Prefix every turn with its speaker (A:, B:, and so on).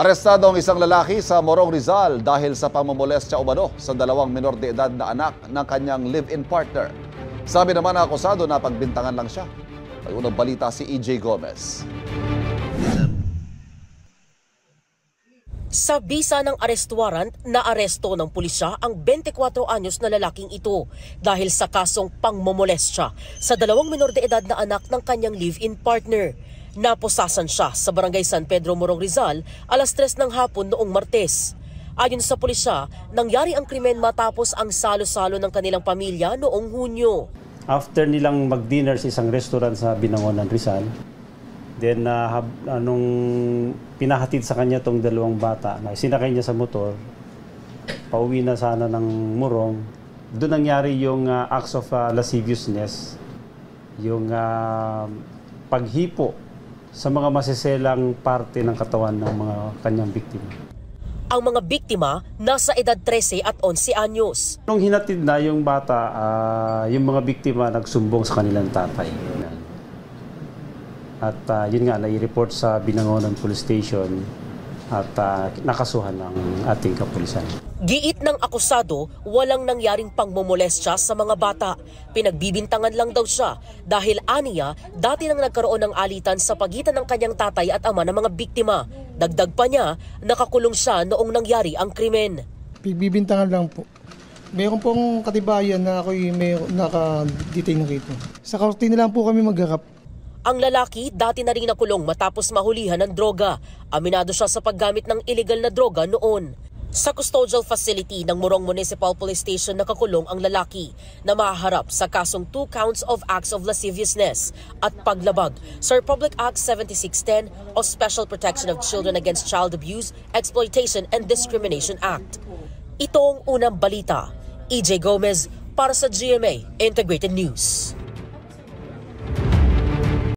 A: Arestado ang isang lalaki sa Morong Rizal dahil sa pamomolestya umano sa dalawang minor de edad na anak ng kanyang live-in partner. Sabi naman ng akusado na pagbintangan lang siya. May unang balita si EJ Gomez.
B: Sa bisa ng arrest warrant, naaresto ng pulisya ang 24 anyos na lalaking ito dahil sa kasong pangmomolestya sa dalawang minor de edad na anak ng kanyang live-in partner. Napusasan siya sa Barangay San Pedro, Morong Rizal, alas 3 ng hapon noong Martes. Ayon sa pulisya, nangyari ang krimen matapos ang salo-salo ng kanilang pamilya noong Hunyo.
C: After nilang mag-dinner sa isang restaurant sa Binangonan, Rizal, then nung pinahatid sa kanya tong dalawang bata, na sinakay niya sa motor, pauwi na sana ng Morong, doon nangyari yung acts of lasciviousness, yung paghipo sa mga masiselang parte ng katawan ng mga kanyang biktima.
B: Ang mga biktima nasa edad 13 at 11 anyos.
C: Nung hinatid na yung bata, yung mga biktima nagsumbong sa kanilang tatay. At yun nga, nai-report sa Binangonan Police Station at nakasuhan ng ating kapulisan.
B: Giit ng akusado, walang nangyaring pangmomolestya sa mga bata. Pinagbibintangan lang daw siya dahil aniya dati nang nagkaroon ng alitan sa pagitan ng kanyang tatay at ama ng mga biktima. Dagdag pa niya, nakakulong siya noong nangyari ang krimen.
D: Bibintangan lang po. Mayroon pong katibayan na ako'y naka-detain rito. Sa korte na lang po kami magharap.
B: Ang lalaki dati na rin nakulong matapos mahulihan ng droga. Aminado siya sa paggamit ng illegal na droga noon. Sa custodial facility ng Morong Municipal Police Station nakakulong ang lalaki na mahaharap sa kasong 2 counts of acts of lasciviousness at paglabag sa Republic Act 7610 o Special Protection of Children Against Child Abuse, Exploitation and Discrimination Act. Ito ang unang balita. EJ Gomez para sa GMA Integrated News.